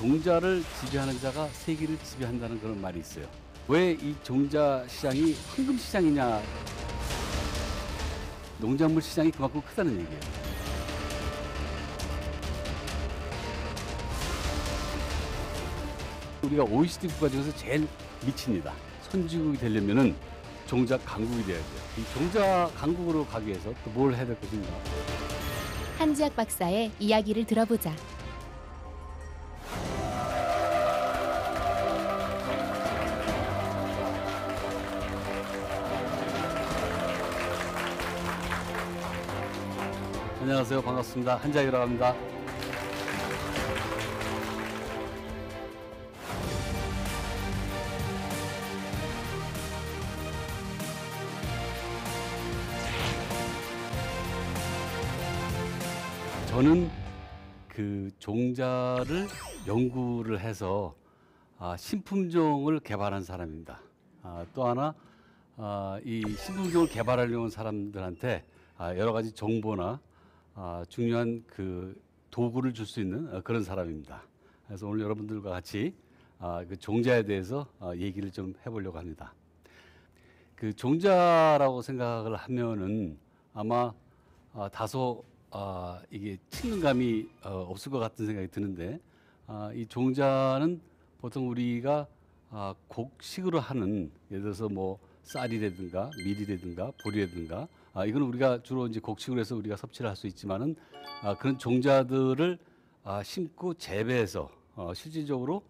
종자를 지배하는 자가 세계를 지배한다는 그런 말이 있어요. 왜 이 종자 시장이 황금 시장이냐? 농작물 시장이 그만큼 크다는 얘기예요. 우리가 OECD 국가 중에서 제일 밑입니다. 선진국이 되려면은 종자 강국이 돼야 돼요. 이 종자 강국으로 가기 위해서 또 뭘 해야 될 것인가? 한지학 박사의 이야기를 들어보자. 안녕하세요. 반갑습니다. 한지학이라고 합니다. 저는 그 종자를 연구를 해서 신품종을 개발한 사람입니다. 또 하나 이 신품종을 개발하려는 사람들한테 여러 가지 정보나 중요한 그 도구를 줄 수 있는 그런 사람입니다. 그래서 오늘 여러분들과 같이 그 종자에 대해서 얘기를 좀 해보려고 합니다. 그 종자라고 생각을 하면은 아마 다소 이게 친근감이 없을 것 같은 생각이 드는데 이 종자는 보통 우리가 곡식으로 하는 예를 들어서 뭐 쌀이라든가 밀이라든가 보리라든가 이건 우리가 주로 이제 곡식으로 해서 우리가 섭취를 할 수 있지만은 그런 종자들을 심고 재배해서 실질적으로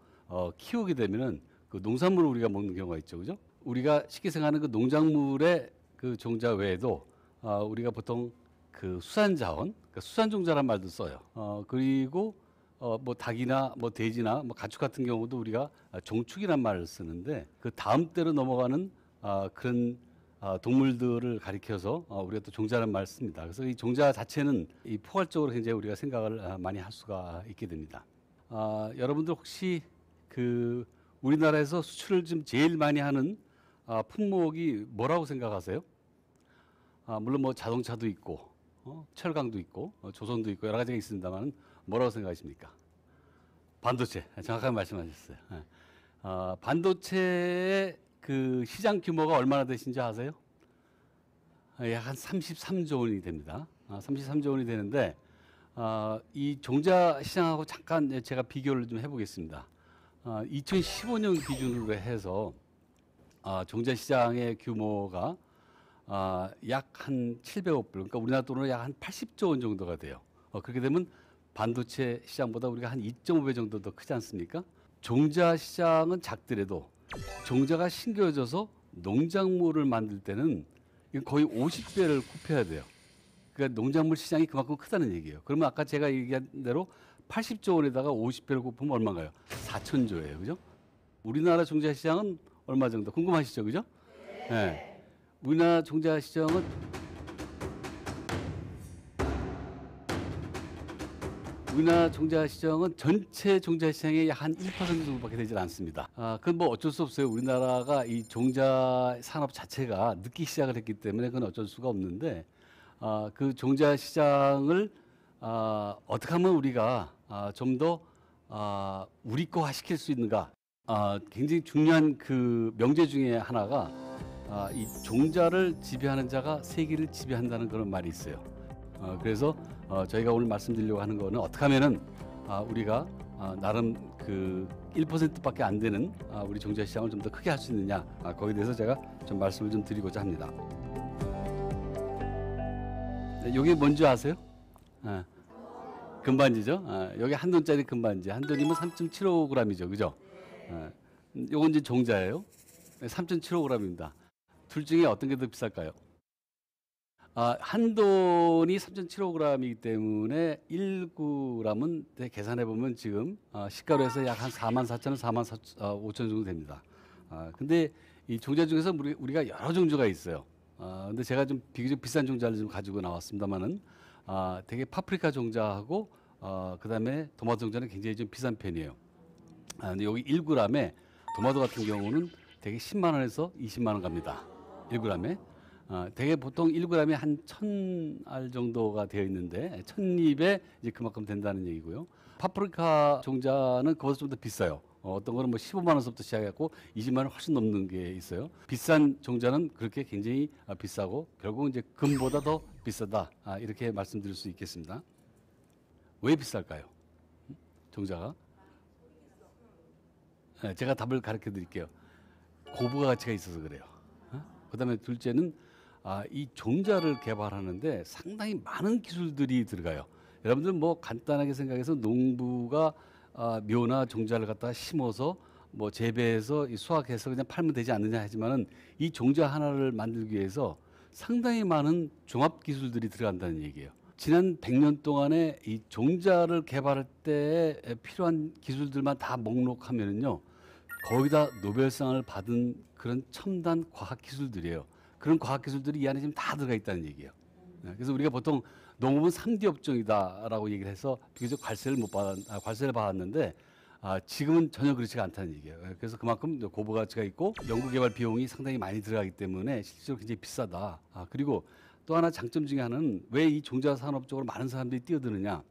키우게 되면은 그 농산물을 우리가 먹는 경우가 있죠, 그죠? 우리가 쉽게 생각하는 그 농작물의 그 종자 외에도 우리가 보통 그 수산자원, 그러니까 수산종자란 말도 써요. 그리고 뭐 닭이나 뭐 돼지나 뭐 가축 같은 경우도 우리가 종축이란 말을 쓰는데 그 다음 때로 넘어가는 그런 동물들을 가리켜서 우리가 또 종자라는 말을 씁니다. 그래서 이 종자 자체는 이 포괄적으로 굉장히 우리가 생각을 많이 할 수가 있게 됩니다. 여러분들 혹시 그 우리나라에서 수출을 좀 제일 많이 하는 품목이 뭐라고 생각하세요? 물론 뭐 자동차도 있고 철강도 있고 조선도 있고 여러 가지가 있습니다만 뭐라고 생각하십니까? 반도체. 정확하게 말씀하셨어요. 반도체의 그 시장 규모가 얼마나 되신지 아세요? 약 한 33조 원이 됩니다. 33조 원이 되는데 이 종자 시장하고 잠깐 제가 비교를 좀 해보겠습니다. 2015년 기준으로 해서 종자 시장의 규모가 약 한 700억 불, 그러니까 우리나라 돈으로 약 한 80조 원 정도가 돼요. 그렇게 되면 반도체 시장보다 우리가 한 2.5배 정도 더 크지 않습니까? 종자 시장은 작더라도 종자가 심겨져서 농작물을 만들 때는 거의 50배를 굽혀야 돼요. 그러니까 농작물 시장이 그만큼 크다는 얘기예요. 그러면 아까 제가 얘기한 대로 80조 원에다가 50배를 곱하면 얼마인가요? 4천조예요. 그죠? 우리나라 종자 시장은 얼마 정도? 궁금하시죠? 그죠? 네. 우리나라 종자 시장은 전체 종자 시장의 약 한 1% 정도밖에 되질 않습니다. 그건 뭐 어쩔 수 없어요. 우리나라가 이 종자 산업 자체가 늦게 시작을 했기 때문에 그건 어쩔 수가 없는데 그 종자 시장을 어떻게 하면 우리가 좀 더 우리 거화 시킬 수 있는가? 굉장히 중요한 그 명제 중에 하나가 이 종자를 지배하는 자가 세계를 지배한다는 그런 말이 있어요. 그래서 저희가 오늘 말씀드리려고 하는 거는 어떻게 하면은 우리가 나름 그 1%밖에 안 되는 우리 종자 시장을 좀 더 크게 할 수 있느냐, 거기에 대해서 제가 좀 말씀을 좀 드리고자 합니다. 이게 뭔지 아세요? 금반지죠. 여기 한 돈짜리 금반지, 한 돈이면 3.75g이죠, 그죠? 요건 이제 종자예요. 3.75g입니다. 둘 중에 어떤 게 더 비쌀까요? 한 돈이 3.75g이기 때문에 1g은 계산해 보면 지금 시가로해서 약 한 44,000원, 44,500원 정도 됩니다. 근데 이 종자 중에서 우리가 여러 종류가 있어요. 근데 제가 좀 비교적 비싼 종자를 좀 가지고 나왔습니다만은 되게 파프리카 종자하고 그다음에 토마토 종자는 굉장히 좀 비싼 편이에요. 근데 여기 1g에 토마토 같은 경우는 되게 10만 원에서 20만 원 갑니다. 1g에. 되게 보통 1g에 한 1,000알 정도가 되어 있는데 1,000입에 이제 그만큼 된다는 얘기고요. 파프리카 종자는 그보다 좀 더 비싸요. 어떤 거는 뭐 15만 원서부터 시작했고 20만 원 훨씬 넘는 게 있어요. 비싼 종자는 그렇게 굉장히 비싸고 결국 이제 금보다 더 비싸다. 이렇게 말씀드릴 수 있겠습니다. 왜 비쌀까요? 종자가? 네, 제가 답을 가르쳐 드릴게요. 고부가 가치가 있어서 그래요. 그다음에 둘째는 이 종자를 개발하는데 상당히 많은 기술들이 들어가요. 여러분들 뭐 간단하게 생각해서 농부가 묘나 종자를 갖다가 심어서 뭐 재배해서 이 수확해서 그냥 팔면 되지 않느냐 하지만은 이 종자 하나를 만들기 위해서 상당히 많은 종합 기술들이 들어간다는 얘기예요. 지난 100년 동안에 이 종자를 개발할 때 필요한 기술들만 다 목록하면은요. 거기다 노벨상을 받은 그런 첨단 과학 기술들이에요. 그런 과학 기술들이 이 안에 지금 다 들어가 있다는 얘기예요. 그래서 우리가 보통 농업은 3D 업종이다라고 얘기를 해서 비교적 관세를 받았는데 지금은 전혀 그렇지가 않다는 얘기예요. 그래서 그만큼 고부 가치가 있고 연구 개발 비용이 상당히 많이 들어가기 때문에 실제로 굉장히 비싸다. 그리고 또 하나 장점 중에 하나는 왜 이 종자 산업 쪽으로 많은 사람들이 뛰어드느냐?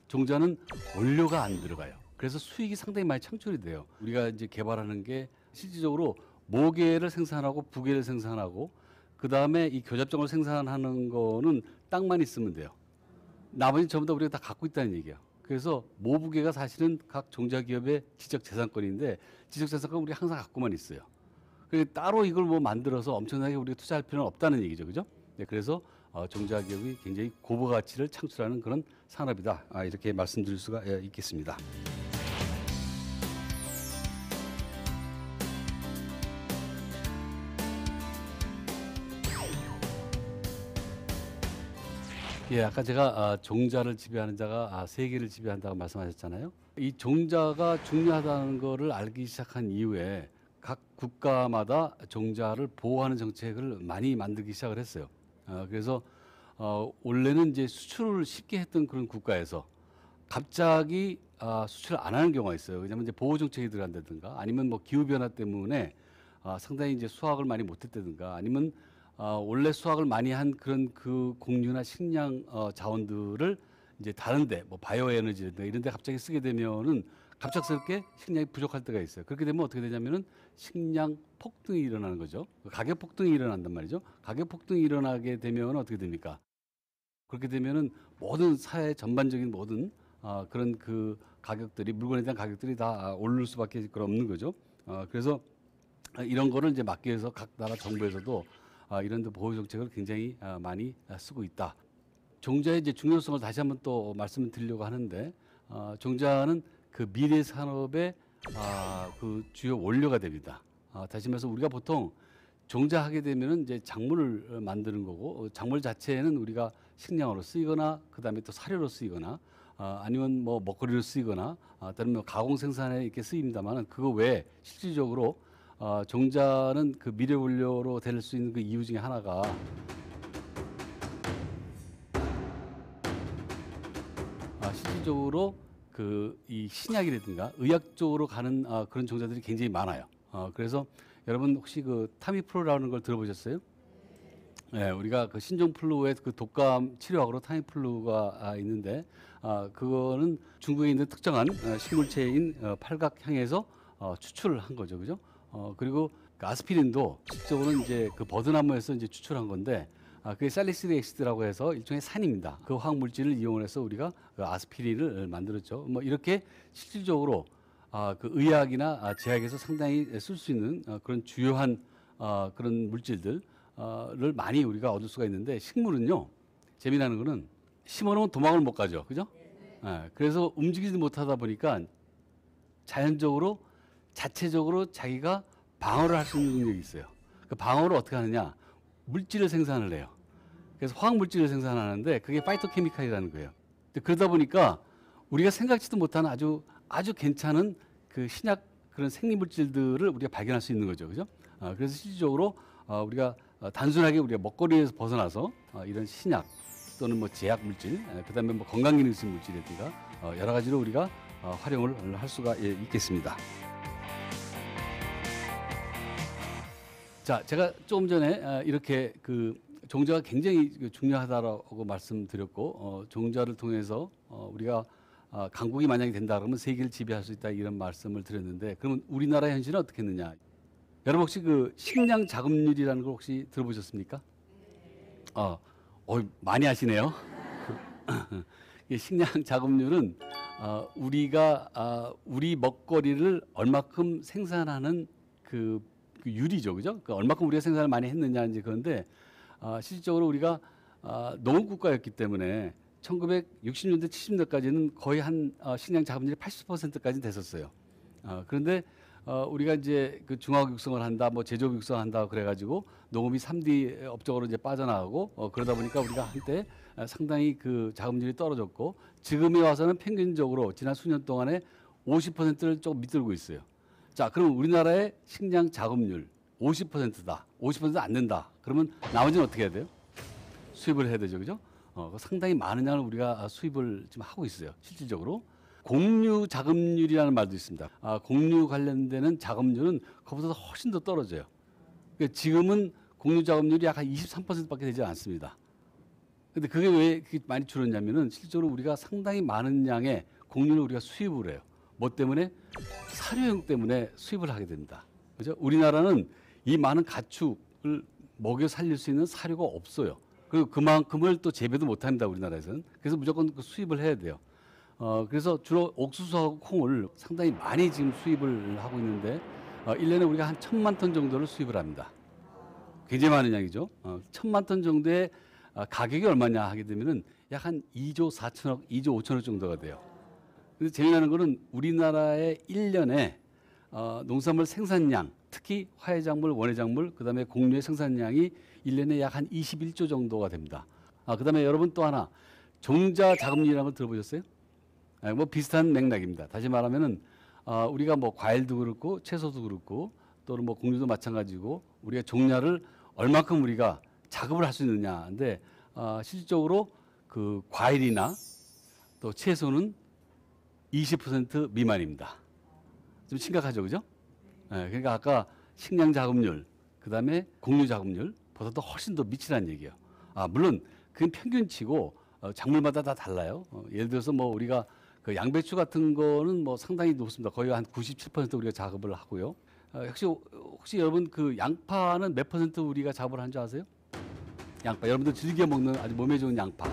종자는 원료가 안 들어가요. 그래서 수익이 상당히 많이 창출이 돼요. 우리가 이제 개발하는 게 실질적으로 모계를 생산하고 부계를 생산하고 그 다음에 이 교잡종을 생산하는 거는 땅만 있으면 돼요. 나머지 전부 다 우리가 다 갖고 있다는 얘기예요. 그래서 모부계가 사실은 각 종자 기업의 지적 재산권인데 지적 재산권 우리 항상 갖고만 있어요. 따로 이걸 뭐 만들어서 엄청나게 우리가 투자할 필요는 없다는 얘기죠, 그죠? 네, 그래서 종자 기업이 굉장히 고부 가치를 창출하는 그런 산업이다. 이렇게 말씀드릴 수가 있겠습니다. 예, 아까 제가 종자를 지배하는 자가 세계를 지배한다고 말씀하셨잖아요. 이 종자가 중요하다는 거를 알기 시작한 이후에 각 국가마다 종자를 보호하는 정책을 많이 만들기 시작을 했어요. 그래서 원래는 이제 수출을 쉽게 했던 그런 국가에서 갑자기 수출을 안 하는 경우가 있어요. 왜냐하면 이제 보호 정책이 들어간다든가 아니면 뭐 기후 변화 때문에 상당히 이제 수확을 많이 못했다든가 아니면 원래 수확을 많이 한 그런 그 곡류나 식량 자원들을 이제 다른데 뭐 바이오 에너지나 이런데 갑자기 쓰게 되면은 갑작스럽게 식량이 부족할 때가 있어요. 그렇게 되면 어떻게 되냐면은 식량 폭등이 일어나는 거죠. 가격 폭등이 일어난단 말이죠. 가격 폭등이 일어나게 되면 어떻게 됩니까? 그렇게 되면은 모든 사회 전반적인 모든 그런 그 가격들이 물건에 대한 가격들이 다 오를 수밖에 없는 거죠. 그래서 이런 거를 이제 막기 위해서 각 나라 정부에서도 이런 보호 정책을 굉장히 많이 쓰고 있다. 종자의 이제 중요성을 다시 한번 또 말씀을 드리려고 하는데 종자는 그 미래 산업의 그 주요 원료가 됩니다. 다시 말해서 우리가 보통 종자하게 되면은 이제 작물을 만드는 거고 작물 자체는 우리가 식량으로 쓰이거나 그다음에 또 사료로 쓰이거나 아니면 뭐 먹거리로 쓰이거나 다른 뭐 가공 생산에 이렇게 쓰입니다만은 그거 외에 실질적으로 종자는 그 미래 원료로 될 수 있는 그 이유 중에 하나가 실질적으로 그 이 신약이라든가 의학 쪽으로 가는 그런 종자들이 굉장히 많아요. 그래서 여러분 혹시 그 타미플루라는 걸 들어보셨어요? 네, 우리가 그 신종플루의 그 독감 치료약으로 타미플루가 있는데 그거는 중국에 있는 특정한 식물체인 팔각향에서 추출을 한 거죠, 그죠? 그리고 그 아스피린도 실질적으로는 이제 그 버드나무에서 이제 추출한 건데 그게 살리시릭 엑시드라고 해서 일종의 산입니다. 그 화학 물질을 이용해서 우리가 그 아스피린을 만들었죠. 뭐 이렇게 실질적으로 그 의학이나 제약에서 상당히 쓸 수 있는 그런 주요한 그런 물질들을 많이 우리가 얻을 수가 있는데 식물은요 재미나는 거는 심어놓으면 도망을 못 가죠, 그죠? 그래서 움직이지 못하다 보니까 자연적으로 자체적으로 자기가 방어를 할 수 있는 능력이 있어요. 그 방어를 어떻게 하느냐? 물질을 생산을 해요. 그래서 화학 물질을 생산하는데 그게 파이토케미칼이라는 거예요. 그러다 보니까 우리가 생각지도 못하는 아주 괜찮은 그 신약 그런 생리 물질들을 우리가 발견할 수 있는 거죠, 그죠? 그래서 실질적으로 우리가 단순하게 우리가 먹거리에서 벗어나서 이런 신약 또는 뭐 제약 물질, 그다음에 뭐 건강기능식 물질이라든가 여러 가지로 우리가 활용을 할 수가 있겠습니다. 자, 제가 조금 전에 이렇게 그 종자가 굉장히 중요하다라고 말씀드렸고 종자를 통해서 우리가 강국이 만약에 된다 그러면 세계를 지배할 수 있다 이런 말씀을 드렸는데 그러면 우리나라 현실은 어떻게 했느냐? 여러분 혹시 그 식량 자급률이라는 걸 혹시 들어보셨습니까? 많이 아시네요. 이 식량 자급률은 우리가 우리 먹거리를 얼마큼 생산하는 그 율이죠, 그죠? 그 얼마큼 우리가 생산을 많이 했느냐 이제 그런데 실질적으로 우리가 농업 국가였기 때문에 1960년대 70년대까지는 거의 한 식량 자급률이 80%까지 됐었어요. 그런데 우리가 이제 그 중화학 육성을 한다, 뭐 제조업 육성한다 그래가지고 농업이 3D 업적으로 이제 빠져나가고 그러다 보니까 우리가 한때 상당히 그 자급률이 떨어졌고 지금에 와서는 평균적으로 지난 수년 동안에 50%를 조금 밑들고 있어요. 자, 그럼 우리나라의 식량 자급률 50%다, 50%안 된다. 그러면 나머지는 어떻게 해야 돼요? 수입을 해야 되죠, 그죠? 상당히 많은 양을 우리가 수입을 지금 하고 있어요, 실질적으로. 공유 자급률이라는 말도 있습니다. 공유 관련되는 자급률은 그보다 훨씬 더 떨어져요. 그러니까 지금은 공유 자급률이 약 한 23%밖에 되지 않습니다. 근데 그게 왜 그렇게 많이 줄었냐면은 실제로 우리가 상당히 많은 양의 공유를 우리가 수입을 해요. 뭐 때문에? 사료용 때문에 수입을 하게 됩니다. 그죠? 우리나라는 이 많은 가축을 먹여 살릴 수 있는 사료가 없어요. 그리고 그만큼을 또 재배도 못 합니다, 우리나라에서는. 그래서 무조건 그 수입을 해야 돼요. 그래서 주로 옥수수하고 콩을 상당히 많이 지금 수입을 하고 있는데 1년에 우리가 한 1,000만 톤 정도를 수입을 합니다. 굉장히 많은 양이죠. 1,000만 톤 정도의 가격이 얼마냐 하게 되면은 약 한 2조 4천억, 2조 5천억 정도가 돼요. 근데 재미나는 거는 우리나라의 1년에 농산물 생산량, 특히 화훼작물, 원예작물, 그다음에 곡류의 생산량이 1년에 약 한 21조 정도가 됩니다. 그다음에 여러분 또 하나 종자 자급률이라는 걸 들어보셨어요? 뭐 비슷한 맥락입니다. 다시 말하면은 우리가 뭐 과일도 그렇고 채소도 그렇고 또는 뭐 곡류도 마찬가지고 우리가 종자를 얼마큼 우리가 자급을 할 수 있느냐인데 실질적으로 그 과일이나 또 채소는 20% 미만입니다. 좀 심각하죠, 그죠? 그러니까 아까 식량 자급률, 그다음에 곡류 자급률보다도 훨씬 더 미치라는 얘기예요. 물론 그건 평균치고 작물마다 다 달라요. 예를 들어서 뭐 우리가 그 양배추 같은 거는 뭐 상당히 높습니다. 거의 한 97% 우리가 작업을 하고요. 혹시 여러분 그 양파는 몇 퍼센트 우리가 작업을 한 줄 아세요? 양파 여러분들 즐겨 먹는 아주 몸에 좋은 양파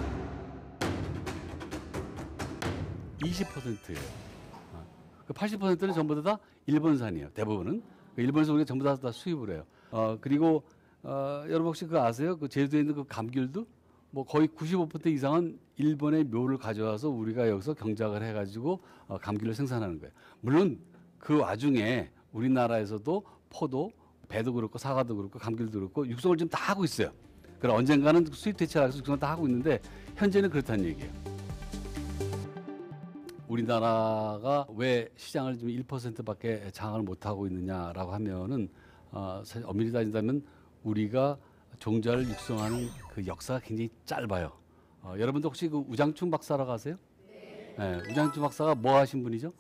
20%예요. 그 80%는 전부 다 일본산이에요. 대부분은 그 일본에서 우리가 전부 다 수입을 해요. 그리고 여러분 혹시 그거 아세요? 그 제주도에 있는 그 감귤도 뭐 거의 95% 이상은 일본의 묘를 가져와서 우리가 여기서 경작을 해가지고 감귤을 생산하는 거예요. 물론 그 와중에 우리나라에서도 포도, 배도 그렇고 사과도 그렇고 감귤도 그렇고 육성을 지금 다 하고 있어요. 그럼 언젠가는 수입 대체를 해서 육성을 다 하고 있는데 현재는 그렇다는 얘기예요. 우리나라가 왜 시장을 좀 1%밖에 장악을 못 하고 있느냐라고 하면은 사실 엄밀히 따진다면 우리가 종자를 육성하는 그 역사가 굉장히 짧아요. 여러분도 혹시 그 우장충 박사라고 아세요? 네, 우장충 박사가 뭐 하신 분이죠?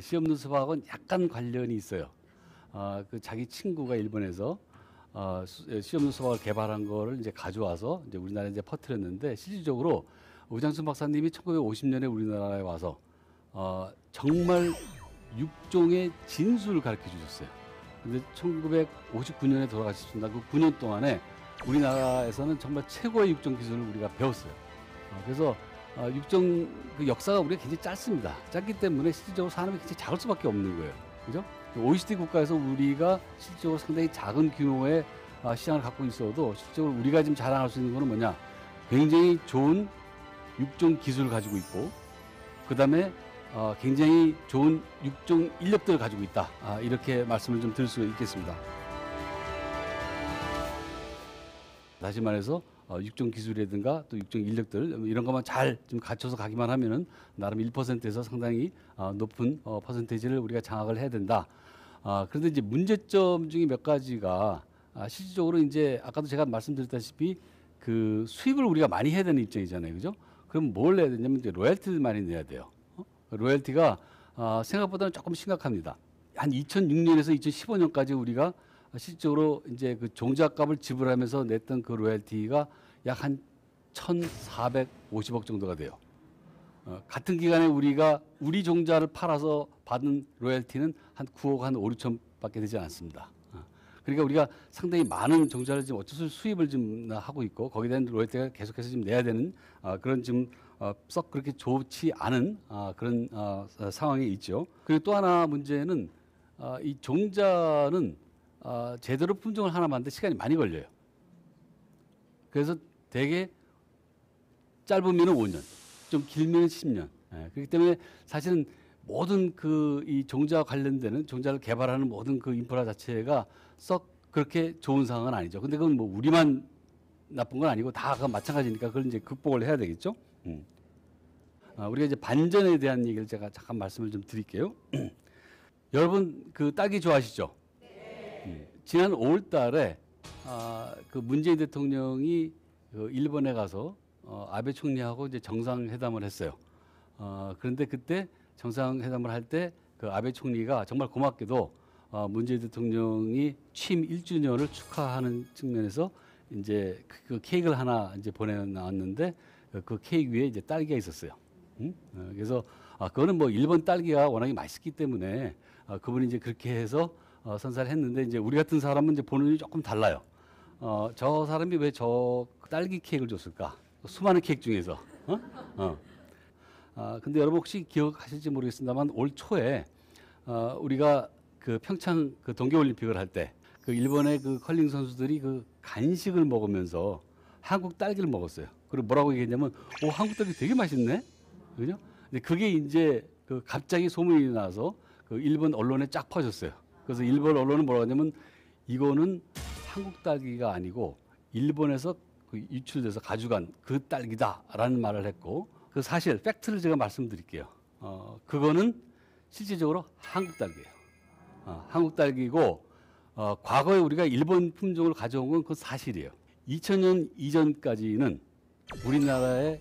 시험 누수하고는 약간 관련이 있어요. 그 자기 친구가 일본에서 시험 누수박을 개발한 거를 이제 가져와서 이제 우리나라에 이제 퍼뜨렸는데 실질적으로 우장충 박사님이 1950년에 우리나라에 와서 정말 육종의 진수를 가르쳐 주셨어요. 근데 1959년에 돌아가셨습니다. 그 9년 동안에 우리나라에서는 정말 최고의 육종 기술을 우리가 배웠어요. 그래서 육종 그 역사가 우리가 굉장히 짧습니다. 짧기 때문에 실질적으로 산업이 굉장히 작을 수밖에 없는 거예요. 그죠? OECD 국가에서 우리가 실질적으로 상당히 작은 규모의 시장을 갖고 있어도 실질적으로 우리가 지금 자랑할 수 있는 거는 뭐냐? 굉장히 좋은 육종 기술을 가지고 있고 그다음에 굉장히 좋은 육종 인력들을 가지고 있다. 이렇게 말씀을 좀 드릴 수 있겠습니다. 다시 말해서 육종 기술이라든가 또 육종 인력들 이런 것만 잘 좀 갖춰서 가기만 하면은 나름 1%에서 상당히 높은 퍼센테이지를 우리가 장악을 해야 된다. 그런데 이제 문제점 중에 몇 가지가 실질적으로 이제 아까도 제가 말씀드렸다시피 그 수입을 우리가 많이 해야 되는 입장이잖아요, 그죠? 그럼 뭘 내야 되냐면 이제 로열티를 많이 내야 돼요. 로열티가 생각보다는 조금 심각합니다. 한 2006년에서 2015년까지 우리가 실질적으로 이제 그 종자값을 지불하면서 냈던 그 로열티가 약 한 1,450억 정도가 돼요. 같은 기간에 우리가 우리 종자를 팔아서 받은 로열티는 한 9억 한 5, 6천밖에 되지 않습니다. 그러니까 우리가 상당히 많은 종자를 지금 어쩔 수 없이 수입을 좀 하고 있고 거기에 대한 로열티가 계속해서 지금 내야 되는 그런 지금 썩 그렇게 좋지 않은 그런 상황에 있죠. 그리고 또 하나 문제는 이 종자는 제대로 품종을 하나 만드는 시간이 많이 걸려요. 그래서 대개 짧으면 5년, 좀 길면 10년. 그렇기 때문에 사실은 모든 이 종자와 관련되는 종자를 개발하는 모든 그 인프라 자체가 썩 그렇게 좋은 상황은 아니죠. 근데 그건 뭐 우리만 나쁜 건 아니고 다 마찬가지니까 그걸 이제 극복을 해야 되겠죠. 우리가 이제 반전에 대한 얘기를 제가 잠깐 말씀을 좀 드릴게요. 여러분 그 딸기 좋아하시죠? 지난 5월달에 그 문재인 대통령이 그 일본에 가서 아베 총리하고 이제 정상회담을 했어요. 그런데 그때 정상회담을 할 때 그 아베 총리가 정말 고맙게도 문재인 대통령이 취임 1주년을 축하하는 측면에서 이제 그 케이크를 하나 이제 보내놨는데 그 케이크 위에 이제 딸기가 있었어요. 그래서 그거는 뭐 일본 딸기가 워낙에 맛있기 때문에 그분이 이제 그렇게 해서 선사를 했는데 이제 우리 같은 사람은 이제 보는 눈이 조금 달라요. 저 사람이 왜 저 딸기 케이크를 줬을까? 수많은 케이크 중에서. 근데 여러분 혹시 기억하실지 모르겠습니다만 올 초에 우리가 그 평창 그 동계올림픽을 할 때 그 일본의 그 컬링 선수들이 그 간식을 먹으면서 한국 딸기를 먹었어요. 그리고 뭐라고 얘기했냐면, 오, 한국 딸기 되게 맛있네? 그죠? 근데 그게 이제 그 갑자기 소문이 나서 그 일본 언론에 쫙 퍼졌어요. 그래서 일본 언론은 뭐라고 하냐면, 이거는 한국 딸기가 아니고 일본에서 그 유출돼서 가져간 그 딸기다라는 말을 했고, 그 사실 팩트를 제가 말씀드릴게요. 그거는 실질적으로 한국 딸기예요. 한국 딸기고 과거에 우리가 일본 품종을 가져온 건 그 사실이에요. 2000년 이전까지는 우리나라에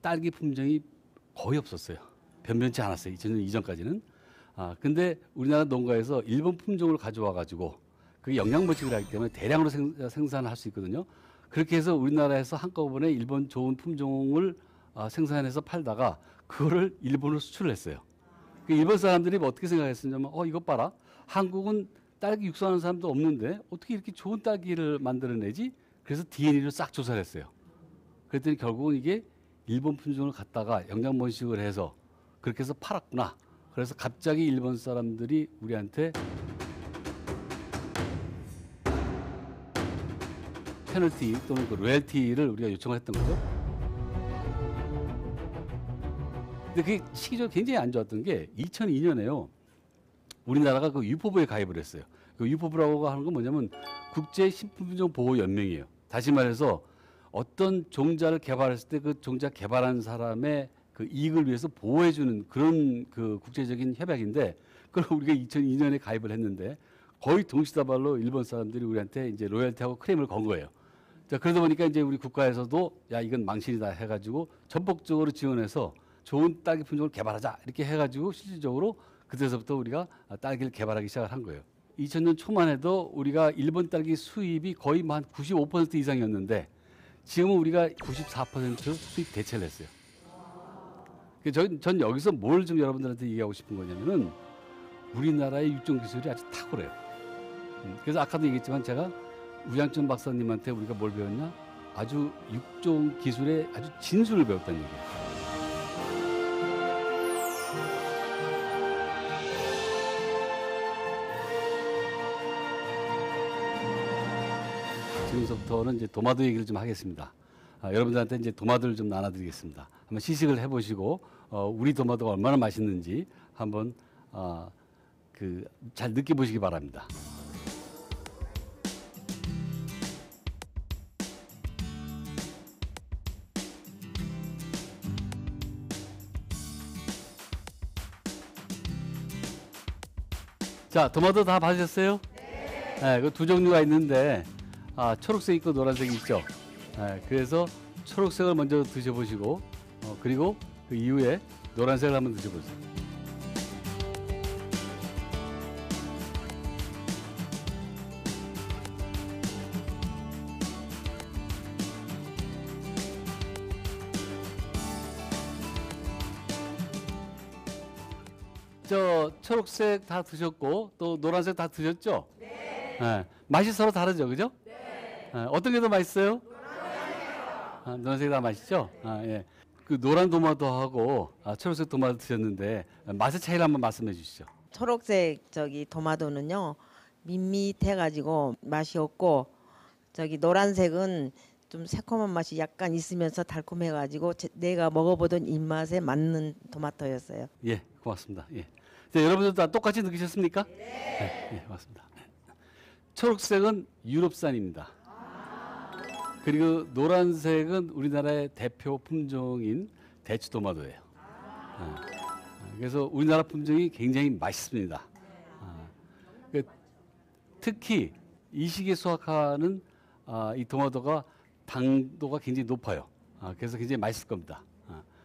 딸기 품종이 거의 없었어요. 변변치 않았어요. 2000년 이전까지는. 근데 우리나라 농가에서 일본 품종을 가져와 가지고 그게 영양 번식을 하기 때문에 대량으로 생산을 할 수 있거든요. 그렇게 해서 우리나라에서 한꺼번에 일본 좋은 품종을 생산해서 팔다가 그거를 일본으로 수출을 했어요. 일본 사람들이 뭐 어떻게 생각했었냐면, 이것 봐라. 한국은 딸기 육수하는 사람도 없는데 어떻게 이렇게 좋은 딸기를 만들어내지? 그래서 DNA를 싹 조사를 했어요. 그랬더니 결국은 이게 일본 품종을 갖다가 영양 번식을 해서 그렇게 해서 팔았구나. 그래서 갑자기 일본 사람들이 우리한테 페널티 또는 그 로열티를 우리가 요청을 했던 거죠. 근데 그게 시기적으로 굉장히 안 좋았던 게 2002년에요. 우리나라가 그 유포부에 가입을 했어요. 그 유포부라고 하는 건 뭐냐면 국제식품보호연맹이에요. 다시 말해서 어떤 종자를 개발했을 때 그 종자 개발한 사람의 그 이익을 위해서 보호해주는 그런 그 국제적인 협약인데, 그걸 우리가 2002년에 가입을 했는데 거의 동시다발로 일본 사람들이 우리한테 이제 로열티하고 크레임을 건 거예요. 자, 그러다 보니까 이제 우리 국가에서도 야, 이건 망신이다 해가지고 전폭적으로 지원해서 좋은 딸기 품종을 개발하자 이렇게 해가지고 실질적으로 그때서부터 우리가 딸기를 개발하기 시작을 한 거예요. 2000년 초만 해도 우리가 일본 딸기 수입이 거의 한 95% 이상이었는데 지금은 우리가 94% 수입 대체를 했어요. 전 여기서 뭘 좀 여러분들한테 얘기하고 싶은 거냐면은 우리나라의 육종 기술이 아주 탁월해요. 그래서 아까도 얘기했지만 제가 우양천 박사님한테 우리가 뭘 배웠냐? 아주 육종 기술의 아주 진수를 배웠다는 얘기예요. 지금부터는 이제 도마도 얘기를 좀 하겠습니다. 여러분들한테 이제 도마도를 좀 나눠드리겠습니다. 한번 시식을 해보시고 우리 도마도가 얼마나 맛있는지 한번 잘 느껴보시기 바랍니다. 자, 도마도 다 봐주셨어요? 네. 그 두 종류가 있는데 초록색 있고 노란색이 있죠. 그래서 초록색을 먼저 드셔보시고 그리고 그 이후에 노란색을 한번 드셔보세요. 저 초록색 다 드셨고 또 노란색 다 드셨죠? 네. 맛이 서로 다르죠, 그죠? 네. 어떤 게 더 맛있어요? 노란색이 다 맛있죠? 예. 그 노란 도마도하고 초록색 도마도 드셨는데 맛의 차이를 한번 말씀해 주시죠. 초록색 토마토는요 밋밋해가지고 맛이 없고 노란색은 좀 새콤한 맛이 약간 있으면서 달콤해가지고 내가 먹어보던 입맛에 맞는 토마토였어요. 예, 고맙습니다. 예. 자, 여러분들 다 똑같이 느끼셨습니까? 네, 예, 고맙습니다. 초록색은 유럽산입니다. 그리고 노란색은 우리나라의 대표 품종인 대추 토마토예요. 그래서 우리나라 품종이 굉장히 맛있습니다. 특히 이 시기에 수확하는 이 토마토가 당도가 굉장히 높아요. 그래서 굉장히 맛있을 겁니다.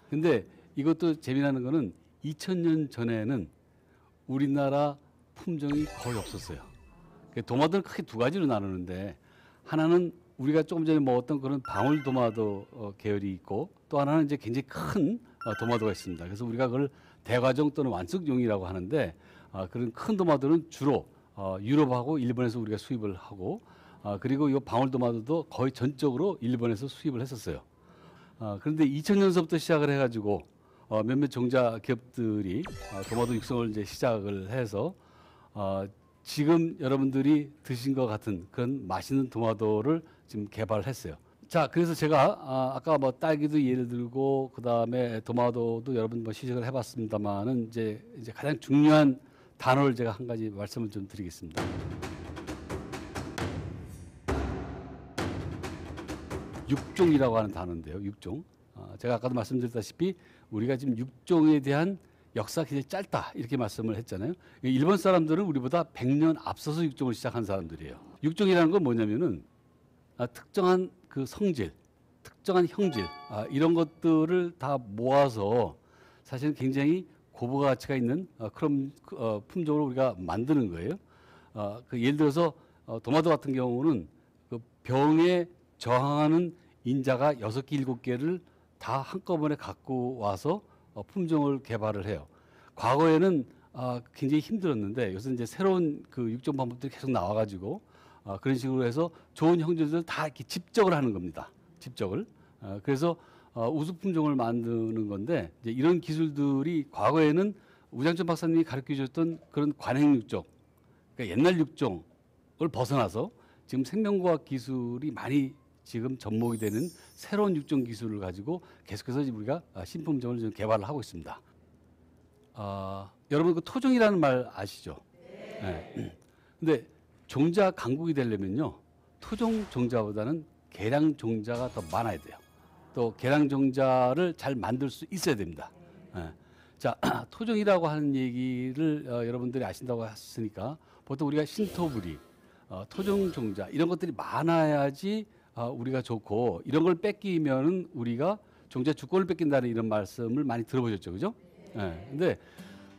근데 이것도 재미나는 거는 2000년 전에는 우리나라 품종이 거의 없었어요. 토마토는 크게 두 가지로 나누는데 하나는 우리가 조금 전에 먹었던 그런 방울토마토 계열이 있고 또 하나는 이제 굉장히 큰 토마토가 있습니다. 그래서 우리가 그걸 대과종 또는 완숙용이라고 하는데 그런 큰 토마토는 주로 유럽하고 일본에서 우리가 수입을 하고 그리고 이 방울토마토도 거의 전적으로 일본에서 수입을 했었어요. 그런데 2000년서부터 시작을 해가지고 몇몇 종자 기업들이 토마토 육성을 이제 시작을 해서 지금 여러분들이 드신 것 같은 그런 맛있는 토마토를 지금 개발을 했어요. 자, 그래서 제가 아까 뭐 딸기도 예를 들고 그 다음에 토마토도 여러분 뭐 시식을 해봤습니다만은 이제 가장 중요한 단어를 제가 한 가지 말씀을 좀 드리겠습니다. 육종이라고 하는 단어인데요. 육종. 제가 아까도 말씀드렸다시피 우리가 지금 육종에 대한 역사가 굉장히 짧다 이렇게 말씀을 했잖아요. 일본 사람들은 우리보다 100년 앞서서 육종을 시작한 사람들이에요. 육종이라는 건 뭐냐면은 특정한 그 성질, 특정한 형질 이런 것들을 다 모아서 사실은 굉장히 고부가 가치가 있는 그런 품종으로 우리가 만드는 거예요. 그 예를 들어서 토마토 같은 경우는 그 병에 저항하는 인자가 6개, 7개를 다 한꺼번에 갖고 와서 품종을 개발을 해요. 과거에는 굉장히 힘들었는데 요새 이제 새로운 그 육종 방법들이 계속 나와가지고 그런 식으로 해서 좋은 형질들을 다 이렇게 집적을 하는 겁니다. 집적을. 그래서 우수 품종을 만드는 건데 이제 이런 기술들이 과거에는 우장천 박사님이 가르쳐 주셨던 그런 관행 육종, 그러니까 옛날 육종을 벗어나서 지금 생명과학 기술이 많이 지금 접목이 되는 새로운 육종 기술을 가지고 계속해서 우리가 신품종을 좀 개발을 하고 있습니다. 여러분 그 토종이라는 말 아시죠? 네. 근데 종자 강국이 되려면요 토종 종자보다는 계량 종자가 더 많아야 돼요. 또 계량 종자를 잘 만들 수 있어야 됩니다. 자, 토종이라고 하는 얘기를 여러분들이 아신다고 했으니까 보통 우리가 신토부리, 토종 종자 이런 것들이 많아야지 우리가 좋고 이런 걸 뺏기면은 우리가 종자 주권을 뺏긴다는 이런 말씀을 많이 들어보셨죠, 그죠? 근데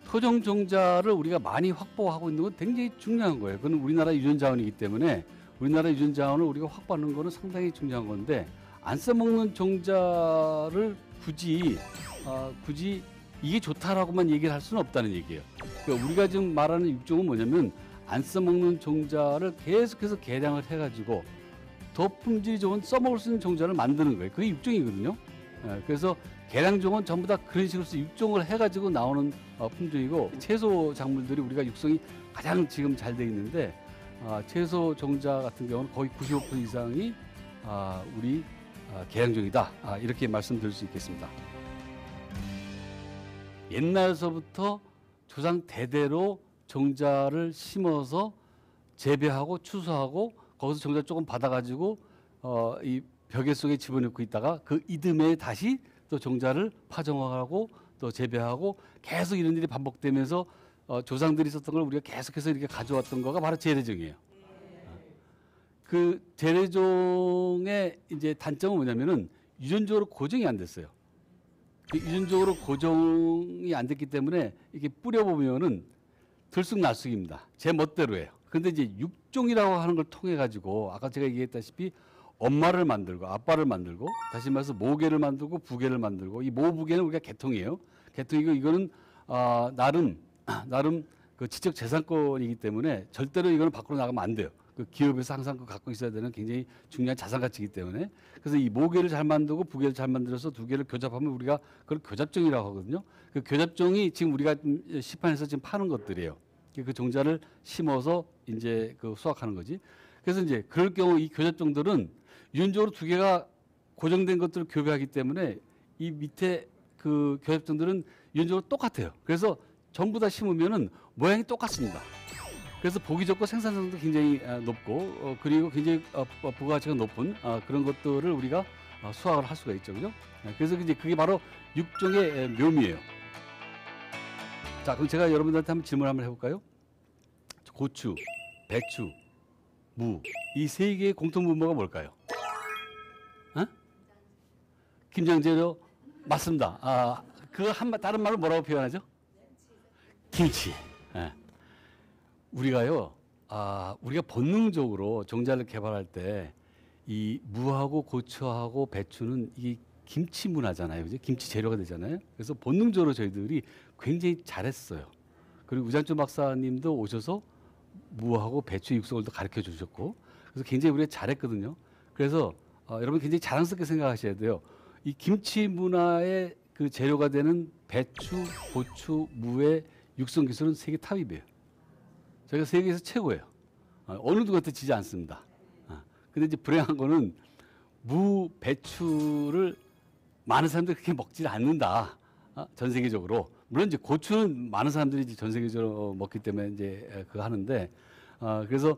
토종 종자를 우리가 많이 확보하고 있는 건 굉장히 중요한 거예요. 그건 우리나라 유전 자원이기 때문에 우리나라 유전 자원을 우리가 확보하는 거는 상당히 중요한 건데 안 써먹는 종자를 굳이 이게 좋다라고만 얘기를 할 수는 없다는 얘기예요. 그러니까 우리가 지금 말하는 육종은 뭐냐면 안 써먹는 종자를 계속해서 개량을 해가지고 더 품질이 좋은 써먹을 수 있는 종자를 만드는 거예요. 그게 육종이거든요. 그래서 계량종은 전부 다 그런 식으로 육종을 해가지고 나오는 품종이고 채소 작물들이 우리가 육성이 가장 지금 잘 돼 있는데 채소 종자 같은 경우는 거의 95% 이상이 우리 계량종이다 이렇게 말씀드릴 수 있겠습니다. 옛날서부터 조상 대대로 종자를 심어서 재배하고 추수하고 거기서 종자 조금 받아가지고 이 벽에 속에 집어넣고 있다가 그 이듬해 다시 또 종자를 파종하고 또 재배하고 계속 이런 일이 반복되면서 조상들이 있었던 걸 우리가 계속해서 이렇게 가져왔던 거가 바로 재래종이에요. 그 재래종의 이제 단점은 뭐냐면은 유전적으로 고정이 안 됐어요. 유전적으로 고정이 안 됐기 때문에 이렇게 뿌려보면은 들쑥날쑥입니다. 제 멋대로예요. 근데 이제 육종이라고 하는 걸 통해 가지고 아까 제가 얘기했다시피 엄마를 만들고 아빠를 만들고 다시 말해서 모계를 만들고 부계를 만들고 이 모부계는 우리가 개통이에요. 개통이고 이거는 나름 나름 그 지적 재산권이기 때문에 절대로 이거는 밖으로 나가면 안 돼요. 그 기업에서 항상 그 갖고 있어야 되는 굉장히 중요한 자산 가치이기 때문에 그래서 이 모계를 잘 만들고 부계를 잘 만들어서 두 개를 교잡하면 우리가 그걸 교잡종이라고 하거든요. 그 교잡종이 지금 우리가 시판에서 지금 파는 것들이에요. 그 종자를 심어서 이제 그 수확하는 거지. 그래서 이제 그럴 경우 이 교잡종들은 유전적으로 두 개가 고정된 것들을 교배하기 때문에 이 밑에 그 교잡종들은 유전적으로 똑같아요. 그래서 전부 다 심으면은 모양이 똑같습니다. 그래서 보기 좋고 생산성도 굉장히 높고 그리고 굉장히 부가가치가 높은 그런 것들을 우리가 수확을 할 수가 있죠, 그죠? 그래서 이제 그게 바로 육종의 묘미예요. 자, 그럼 제가 여러분들한테 한번 질문 한번 해볼까요? 고추, 배추, 무, 이 세 개의 공통 분모가 뭘까요? 김장재료 맞습니다. 그 다른 말로 뭐라고 표현하죠? 김치. 예. 우리가요, 우리가 본능적으로 종자를 개발할 때 이 무하고 고추하고 배추는 이 김치 문화잖아요, 그죠? 김치 재료가 되잖아요. 그래서 본능적으로 저희들이 굉장히 잘했어요. 그리고 우장준 박사님도 오셔서 무하고 배추 육성을 또 가르쳐 주셨고, 그래서 굉장히 우리가 잘했거든요. 그래서 여러분 굉장히 자랑스럽게 생각하셔야 돼요. 이 김치 문화의 그 재료가 되는 배추, 고추, 무의 육성 기술은 세계 탑이에요. 저희가 세계에서 최고예요. 어느 누구한테 지지 않습니다. 근데 이제 불행한 거는 무, 배추를 많은 사람들이 그렇게 먹지 않는다. 전 세계적으로. 물론 이제 고추는 많은 사람들이 이제 전 세계적으로 먹기 때문에 이제 그거 하는데, 그래서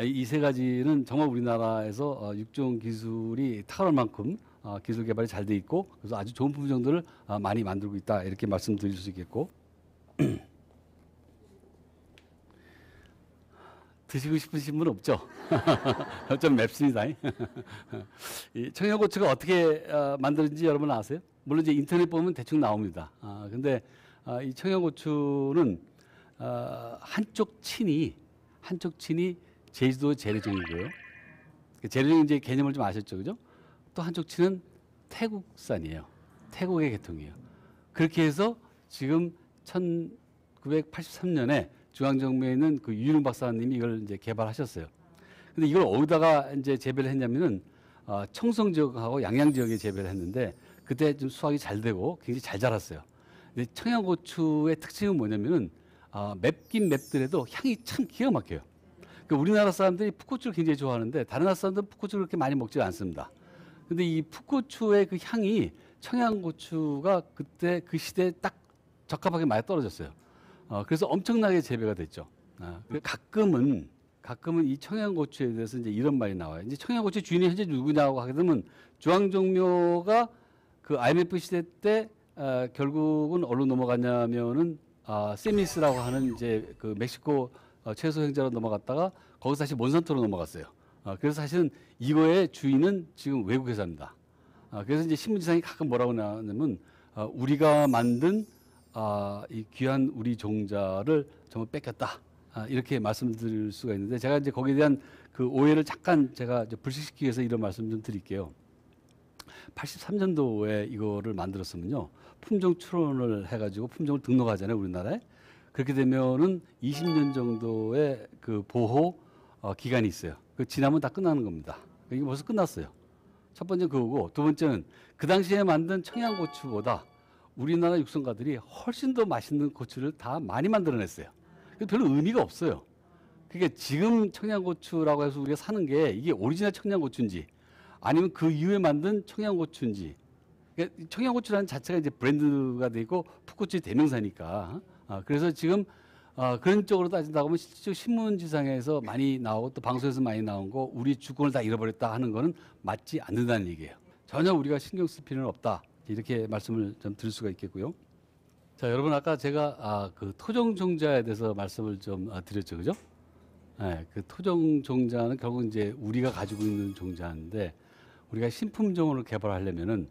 이 세 가지는 정말 우리나라에서 육종 기술이 탁월할 만큼 기술 개발이 잘 돼 있고, 그래서 아주 좋은 품종들을 많이 만들고 있다. 이렇게 말씀드릴 수 있겠고. 드시고 싶으신 분 없죠? 좀 맵습니다. 이 청양고추가 어떻게 만드는지 여러분 아세요? 물론 이제 인터넷 보면 대충 나옵니다. 근데 이 청양고추는 한쪽 친이 제주도 재래종이고요. 재래종 이제 개념을 좀 아셨죠, 그죠? 또 한쪽 친은 태국산이에요. 태국의 계통이에요. 그렇게 해서 지금 1983년에 중앙정부에 있는 그 유윤웅 박사님이 이걸 이제 개발하셨어요. 근데 이걸 어디다가 이제 재배를 했냐면은 청송 지역하고 양양 지역에 재배를 했는데 그때 좀 수확이 잘 되고 굉장히 잘 자랐어요. 근데 청양고추의 특징은 뭐냐면은 맵긴 맵더라도 향이 참 기가 막혀요. 그러니까 우리나라 사람들이 풋고추를 굉장히 좋아하는데 다른 나라 사람들은 풋고추를 그렇게 많이 먹지 않습니다. 근데 이 풋고추의 그 향이 청양고추가 그때 그 시대에 딱 적합하게 많이 떨어졌어요. 그래서 엄청나게 재배가 됐죠. 가끔은 이 청양고추에 대해서 이제 이런 말이 나와요. 이제 청양고추 주인이 현재 누구냐고 하게 되면 주황종묘가 그 IMF 시대 때 결국은 어디로 넘어갔냐면은 세미스라고 하는 이제 그 멕시코 채소 행자로 넘어갔다가 거기서 다시 몬산토로 넘어갔어요. 그래서 사실은 이거의 주인은 지금 외국 회사입니다. 그래서 이제 신문지상이 가끔 뭐라고 나오냐면 우리가 만든 이 귀한 우리 종자를 전부 뺏겼다. 이렇게 말씀드릴 수가 있는데 제가 이제 거기에 대한 그 오해를 잠깐 제가 이제 불식시키기 위해서 이런 말씀 좀 드릴게요. 83년도에 이거를 만들었으면요. 품종 출원을 해가지고 품종을 등록하잖아요, 우리나라에. 그렇게 되면은 20년 정도의 그 보호 기간이 있어요. 그 지나면 다 끝나는 겁니다. 이게 벌써 끝났어요. 첫 번째는 그거고, 두 번째는 그 당시에 만든 청양고추보다 우리나라 육성가들이 훨씬 더 맛있는 고추를 다 많이 만들어냈어요. 별로 의미가 없어요. 그러니까 지금 청양고추라고 해서 우리가 사는 게 이게 오리지널 청양고추인지 아니면 그 이후에 만든 청양고추인지. 그러니까 청양고추라는 자체가 이제 브랜드가 돼 있고 풋고추의 대명사니까. 그래서 지금 그런 쪽으로 따진다고 하면 실제 신문지상에서 많이 나오고 또 방송에서 많이 나온 거 우리 주권을 다 잃어버렸다 하는 거는 맞지 않는다는 얘기예요. 전혀 우리가 신경 쓸 필요는 없다. 이렇게 말씀을 좀 드릴 수가 있겠고요. 자, 여러분 아까 제가 그 토종 종자에 대해서 말씀을 좀 드렸죠, 그죠? 네, 그 토종 종자는 결국 이제 우리가 가지고 있는 종자인데 우리가 신품종을 개발하려면은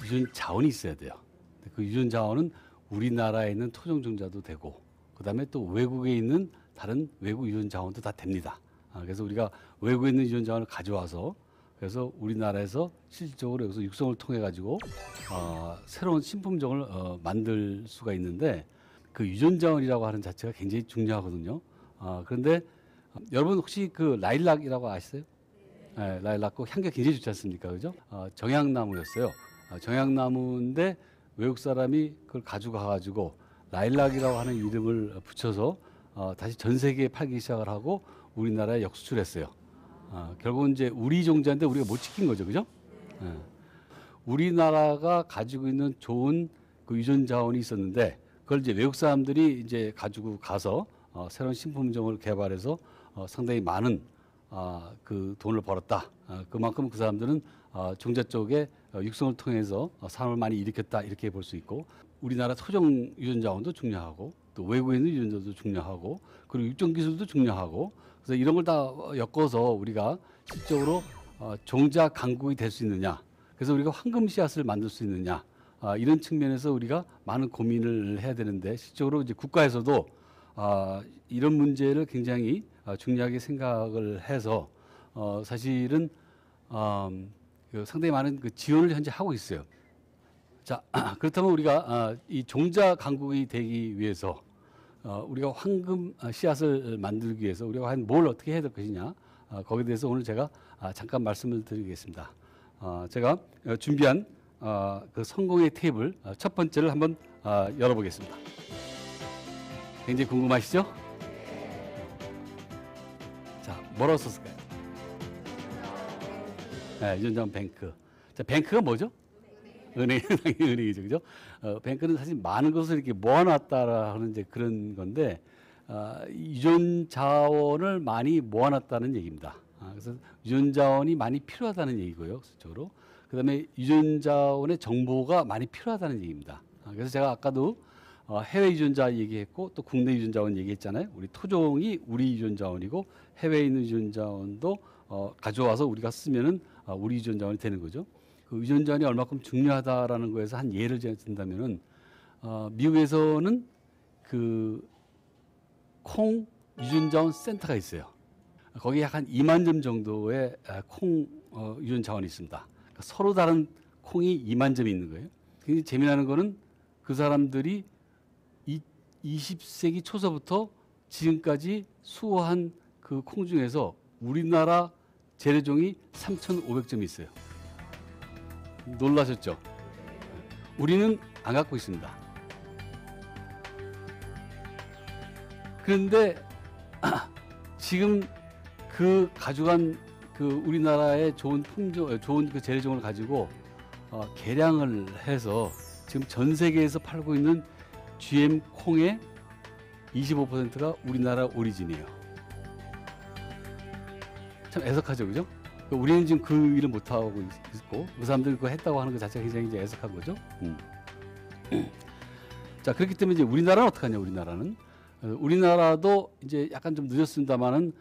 유전 자원이 있어야 돼요. 그 유전 자원은 우리나라에 있는 토종 종자도 되고, 그 다음에 또 외국에 있는 다른 외국 유전 자원도 다 됩니다. 그래서 우리가 외국에 있는 유전 자원을 가져와서 그래서 우리나라에서 실질적으로 여기서 육성을 통해 가지고 새로운 신품종을 만들 수가 있는데 그 유전 자원이라고 하는 자체가 굉장히 중요하거든요. 그런데 여러분 혹시 그 라일락이라고 아시세요? 네, 라일락 그 향기가 굉장히 좋지 않습니까, 그죠? 정향나무였어요. 정향나무인데 외국 사람이 그걸 가지고 가가지고 라일락이라고 하는 이름을 붙여서 다시 전 세계에 팔기 시작을 하고 우리나라에 역수출했어요. 결국은 이제 우리 종자인데 우리가 못 지킨 거죠, 그죠? 우리나라가 가지고 있는 좋은 그 유전 자원이 있었는데 그걸 이제 외국 사람들이 이제 가지고 가서 새로운 신품종을 개발해서 상당히 많은 그 돈을 벌었다. 그만큼 그 사람들은 종자 쪽에 육성을 통해서 산업을 많이 일으켰다 이렇게 볼 수 있고 우리나라 토종 유전 자원도 중요하고 또 외국에 있는 유전자도 중요하고 그리고 육종 기술도 중요하고 그래서 이런 걸 다 엮어서 우리가 실적으로 종자 강국이 될 수 있느냐 그래서 우리가 황금 씨앗을 만들 수 있느냐 이런 측면에서 우리가 많은 고민을 해야 되는데 실적으로 이제 국가에서도 이런 문제를 굉장히 중요하게 생각을 해서 사실은 그 상당히 많은 그 지원을 현재 하고 있어요. 자 그렇다면 우리가 이 종자 강국이 되기 위해서 우리가 황금 씨앗을 만들기 위해서 우리가 과연 뭘 어떻게 해야 될 것이냐 거기에 대해서 오늘 제가 잠깐 말씀을 드리겠습니다. 제가 준비한 그 성공의 테이블 첫 번째를 한번 열어보겠습니다. 굉장히 궁금하시죠? 자, 뭐라고 썼을까요? 네, 유전자원 뱅크. 자, 뱅크가 뭐죠? 은행, 은행이죠, 그죠? 뱅크는 사실 많은 것을 이렇게 모아놨다라는 이제 그런 건데 유전 자원을 많이 모아놨다는 얘기입니다. 그래서 유전 자원이 많이 필요하다는 얘기고요, 실적으로. 그다음에 유전 자원의 정보가 많이 필요하다는 얘기입니다. 그래서 제가 아까도 해외 유전자 얘기했고 또 국내 유전 자원 얘기했잖아요. 우리 토종이 우리 유전 자원이고 해외에 있는 유전 자원도 가져와서 우리가 쓰면은 우리 유전 자원이 되는 거죠. 그 유전 자원이 얼마큼 중요하다라는 거에서 한 예를 든다면은 미국에서는 그 콩 유전 자원 센터가 있어요. 거기에 약 한 2만 점 정도의 콩 유전 자원이 있습니다. 그러니까 서로 다른 콩이 2만 점이 있는 거예요. 굉장히 재미나는 거는 그 사람들이 20세기 초서부터 지금까지 수거한 그 콩 중에서 우리나라 재래종이 3,500점이 있어요. 놀라셨죠? 우리는 안 갖고 있습니다. 그런데 지금 그 가져간 그 우리나라의 좋은 품종, 좋은 그 재래종을 가지고 개량을 해서 지금 전 세계에서 팔고 있는 GM 콩의 25%가 우리나라 오리진이에요. 참 애석하죠, 그죠? 우리는 지금 그 일을 못 하고 있고 그 사람들이 그거 했다고 하는 것 자체가 굉장히 이제 애석한 거죠. 자 그렇기 때문에 이제 우리나라는 어떻게 하냐? 우리나라도 이제 약간 좀 늦었습니다만은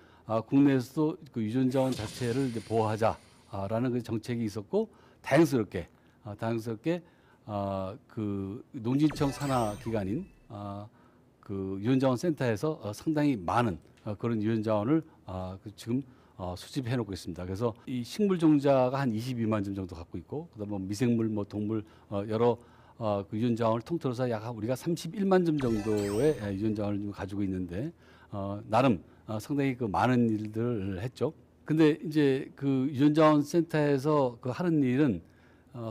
국내에서도 그 유전 자원 자체를 이제 보호하자라는 그 정책이 있었고 다양스럽게 그 농진청 산하 기관인 그 유전 자원 센터에서 상당히 많은 그런 유전 자원을 지금 수집해 놓고 있습니다. 그래서 이 식물 종자가 한 22만 점 정도 갖고 있고 그다음에 뭐 미생물, 뭐 동물 여러 그 유전 자원을 통틀어서 약 우리가 31만 점 정도의 유전 자원을 좀 가지고 있는데 나름 상당히 그 많은 일들을 했죠. 근데 이제 그 유전 자원 센터에서 그 하는 일은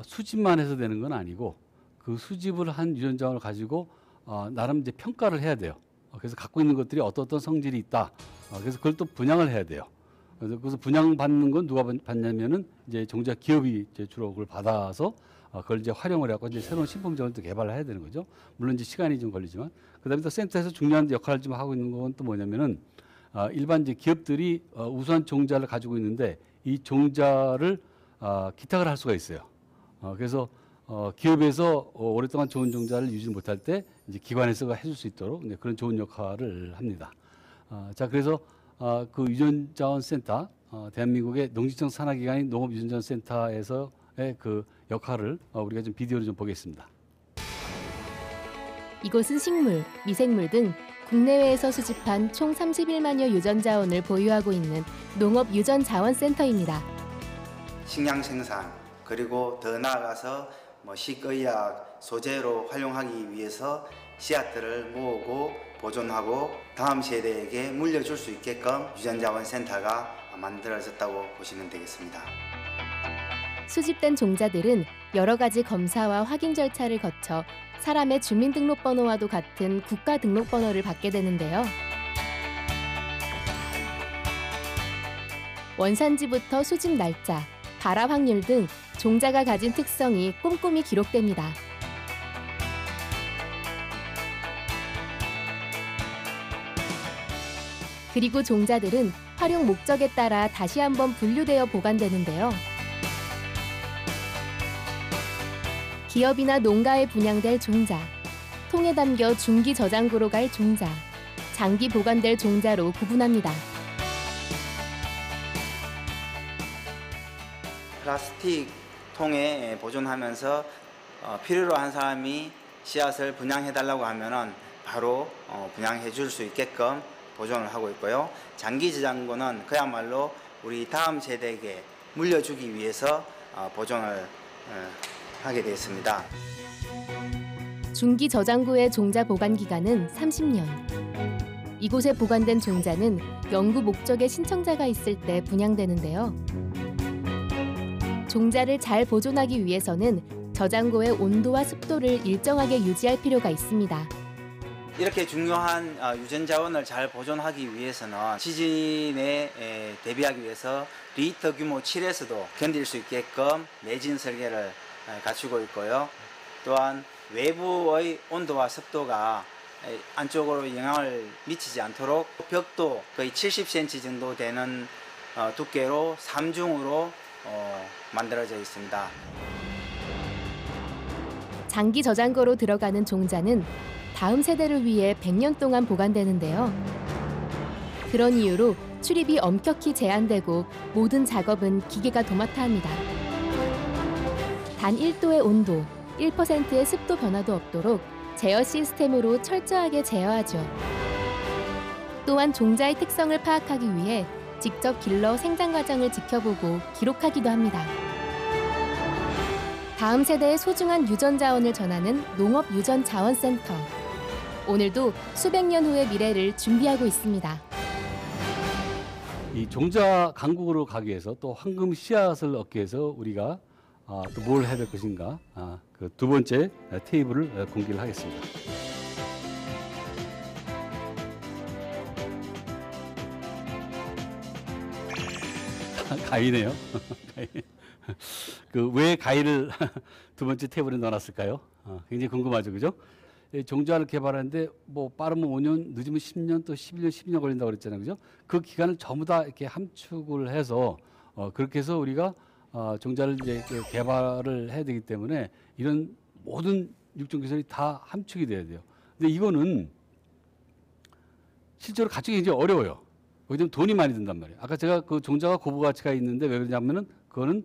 수집만 해서 되는 건 아니고 그 수집을 한 유전 자원을 가지고 나름 이제 평가를 해야 돼요. 그래서 갖고 있는 것들이 어떤 성질이 있다. 그래서 그걸 또 분양을 해야 돼요. 그래서 분양받는 건 누가 받냐면은 이제 종자 기업이 이제 주로 그걸 받아서 그걸 이제 활용을 해갖고 이제 새로운 신품종을 또 개발을 해야 되는 거죠. 물론 이제 시간이 좀 걸리지만 그다음에 또 센터에서 중요한 역할을 좀 하고 있는 건 또 뭐냐면은 일반 이제 기업들이 우수한 종자를 가지고 있는데 이 종자를 기탁을 할 수가 있어요. 그래서 기업에서 오랫동안 좋은 종자를 유지 못할 때 이제 기관에서 해줄 수 있도록 그런 좋은 역할을 합니다. 자 그래서 그 유전자원센터 대한민국의 농지청 산하기관인 농업유전자원센터에서의 그 역할을 우리가 좀 비디오로 좀 보겠습니다. 이곳은 식물, 미생물 등 국내외에서 수집한 총 31만여 유전 자원을 보유하고 있는 농업유전자원센터입니다. 식량 생산 그리고 더 나아가서 식의약 소재로 활용하기 위해서 씨앗들을 모으고 보존하고 다음 세대에게 물려줄 수 있게끔 유전자원센터가 만들어졌다고 보시면 되겠습니다. 수집된 종자들은 여러 가지 검사와 확인 절차를 거쳐 사람의 주민등록번호와도 같은 국가등록번호를 받게 되는데요. 원산지부터 수집 날짜, 발화 확률 등 종자가 가진 특성이 꼼꼼히 기록됩니다. 그리고 종자들은 활용 목적에 따라 다시 한번 분류되어 보관되는데요. 기업이나 농가에 분양될 종자, 통에 담겨 중기 저장고로 갈 종자, 장기 보관될 종자로 구분합니다. 플라스틱 통에 보존하면서 필요로 한 사람이 씨앗을 분양해달라고 하면은 바로 분양해 줄 수 있게끔 보존을 하고 있고요. 장기 저장고는 그야말로 우리 다음 세대에게 물려주기 위해서 보존을 하게 되었습니다. 중기 저장고의 종자 보관 기간은 30년. 이곳에 보관된 종자는 연구 목적의 신청자가 있을 때 분양되는데요. 종자를 잘 보존하기 위해서는 저장고의 온도와 습도를 일정하게 유지할 필요가 있습니다. 이렇게 중요한 유전자원을 잘 보존하기 위해서는 지진에 대비하기 위해서 리히터 규모 7에서도 견딜 수 있게끔 내진 설계를 갖추고 있고요. 또한 외부의 온도와 습도가 안쪽으로 영향을 미치지 않도록 벽도 거의 70cm 정도 되는 두께로 3중으로 만들어져 있습니다. 장기 저장고로 들어가는 종자는 다음 세대를 위해 100년 동안 보관되는데요. 그런 이유로 출입이 엄격히 제한되고 모든 작업은 기계가 도맡아 합니다. 단 1도의 온도, 1%의 습도 변화도 없도록 제어 시스템으로 철저하게 제어하죠. 또한 종자의 특성을 파악하기 위해 직접 길러 생장 과정을 지켜보고 기록하기도 합니다. 다음 세대의 소중한 유전자원을 전하는 농업유전자원센터. 오늘도 수백 년 후의 미래를 준비하고 있습니다. 이 종자 강국으로 가기 위해서 또 황금 씨앗을 얻기 위해서 우리가 또 뭘 해야 될 것인가, 그 두 번째 테이블을 공개를 하겠습니다. 가위네요. 그 왜 가위를 두 번째 테이블에 넣어놨을까요? 굉장히 궁금하죠, 그죠? 종자를 개발하는데 뭐 빠르면 5년, 늦으면 10년, 또 11년, 12년 걸린다고 그랬잖아요, 그죠? 그 기간을 전부 다 이렇게 함축을 해서 그렇게 해서 우리가 종자를 이제 개발을 해야 되기 때문에 이런 모든 육종 기술이 다 함축이 돼야 돼요. 근데 이거는 실제로 갖추기 굉장히 어려워요. 왜냐면 돈이 많이 든단 말이에요. 아까 제가 그 종자가 고부 가치가 있는데 왜 그러냐면은 그거는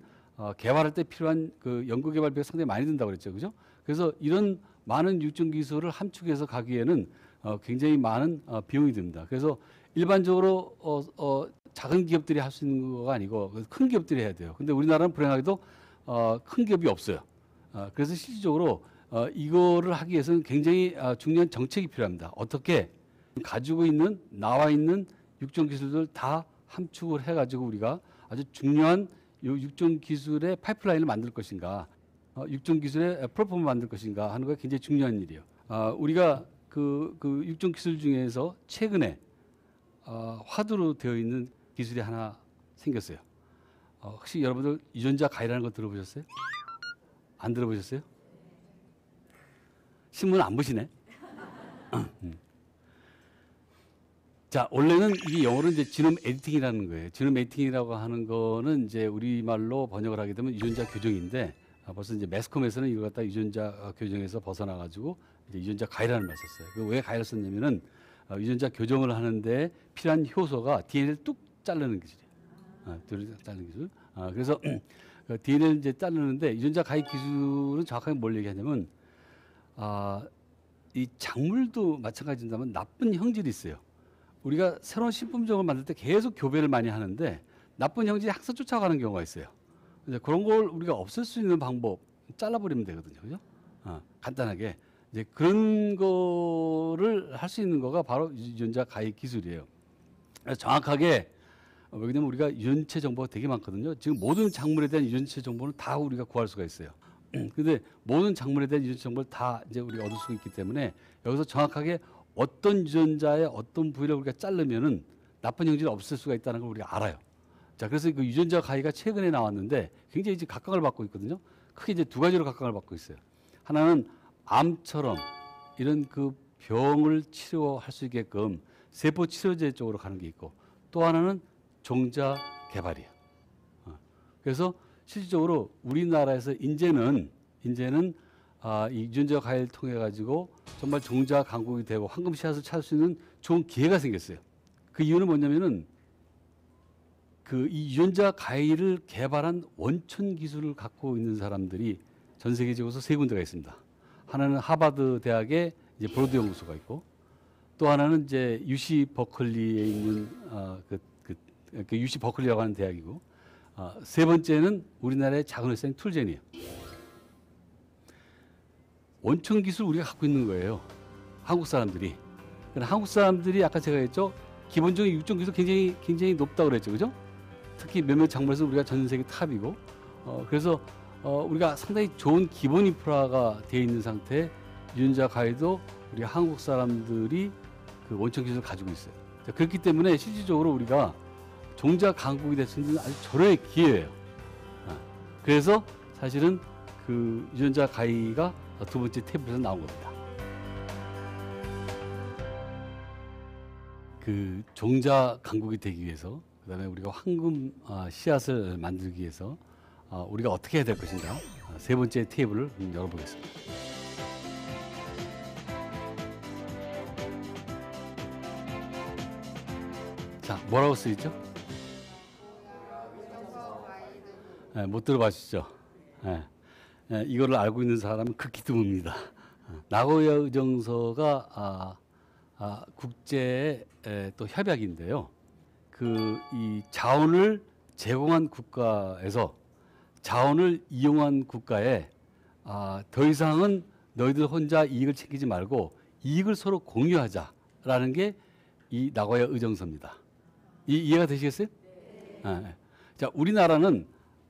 개발할 때 필요한 그 연구 개발비가 상당히 많이 든다고 그랬죠, 그죠? 그래서 이런 많은 육종 기술을 함축해서 가기에는 굉장히 많은 비용이 듭니다. 그래서 일반적으로 작은 기업들이 할 수 있는 거가 아니고 큰 기업들이 해야 돼요. 근데 우리나라는 불행하게도 큰 기업이 없어요. 그래서 실질적으로 이거를 하기 위해서는 굉장히 중요한 정책이 필요합니다. 어떻게 가지고 있는 나와 있는 육종 기술들 다 함축을 해가지고 우리가 아주 중요한 이 육종 기술의 파이프라인을 만들 것인가, 육종 기술의 플랫폼을 만들 것인가 하는 거 굉장히 중요한 일이에요. 우리가 그 육종 기술 중에서 최근에 화두로 되어 있는 기술이 하나 생겼어요. 혹시 여러분들 유전자 가위라는 거 들어보셨어요? 안 들어보셨어요? 신문 안 보시네? 자, 원래는 이게 영어로 이제 지놈 에디팅이라는 거예요. 지놈 에디팅이라고 하는 거는 이제 우리말로 번역을 하게 되면 유전자 교정인데 벌써 이제 매스컴에서는 이걸 갖다 유전자 교정에서 벗어나가지고 이제 유전자 가위라는 말 썼어요. 그 왜 가위를 썼냐면은 유전자 교정을 하는데 필요한 효소가 DNA를 뚝 자르는 기술이에요. 뚝 자르는 기술. 그래서 DNA를 이제 자르는데 유전자 가위 기술은 정확하게 뭘 얘기하냐면 이 작물도 마찬가지인다면 나쁜 형질이 있어요. 우리가 새로운 신품종을 만들 때 계속 교배를 많이 하는데 나쁜 형질이 항상 쫓아가는 경우가 있어요. 이제 그런 걸 우리가 없앨 수 있는 방법 잘라버리면 되거든요, 그죠? 간단하게 이제 그런 거를 할 수 있는 거가 바로 유전자 가입 기술이에요. 정확하게 왜냐면 우리가 유전체 정보가 되게 많거든요. 지금 모든 작물에 대한 유전체 정보는 다 우리가 구할 수가 있어요. 근데 모든 작물에 대한 유전체 정보를 다 이제 우리가 얻을 수 있기 때문에 여기서 정확하게 어떤 유전자의 어떤 부위를 우리가 자르면은 나쁜 형질이 없을 수가 있다는 걸 우리가 알아요. 자, 그래서 그 유전자 가위가 최근에 나왔는데 굉장히 이제 각광을 받고 있거든요. 크게 이제 두 가지로 각광을 받고 있어요. 하나는 암처럼 이런 그 병을 치료할 수 있게끔 세포 치료제 쪽으로 가는 게 있고, 또 하나는 종자 개발이에요. 그래서 실질적으로 우리나라에서 이제는 이 유전자 가위를 통해 가지고 정말 종자 강국이 되고 황금 씨앗을 찾을 수 있는 좋은 기회가 생겼어요. 그 이유는 뭐냐면은 그 이 유전자 가위를 개발한 원천 기술을 갖고 있는 사람들이 전 세계적으로 세 군데가 있습니다. 하나는 하버드 대학의 이제 브로드 연구소가 있고, 또 하나는 이제 UC 버클리에 있는 그 UC 버클리라고 하는 대학이고, 세 번째는 우리나라의 작은 회사인 툴젠이에요. 원천 기술 우리가 갖고 있는 거예요. 한국 사람들이. 한국 사람들이 아까 제가 했죠. 기본적인 육종 기술 굉장히 높다고 그랬죠, 그죠? 특히 몇몇 작물에서 우리가 전 세계 탑이고, 그래서 우리가 상당히 좋은 기본 인프라가 되어 있는 상태에 유전자 가위도 우리 한국 사람들이 그 원천 기술을 가지고 있어요. 자, 그렇기 때문에 실질적으로 우리가 종자 강국이 될 수 있는 아주 절호의 기회예요. 그래서 사실은 그 유전자 가위가 두 번째 테이블에서 나온 겁니다. 그 종자 강국이 되기 위해서, 그다음에 우리가 황금 씨앗을 만들기 위해서 우리가 어떻게 해야 될 것인가, 세 번째 테이블을 열어보겠습니다. 자, 뭐라고 쓰이죠? 네, 못 들어봤시죠? 네. 네, 이거를 알고 있는 사람은 극히 드뭅니다. 나고야 의정서가 국제의 또 협약인데요. 이 자원을 제공한 국가에서 자원을 이용한 국가에 더 이상은 너희들 혼자 이익을 챙기지 말고 이익을 서로 공유하자라는 게 이 나고야 의정서입니다. 이해가 되시겠어요? 네. 자, 우리나라는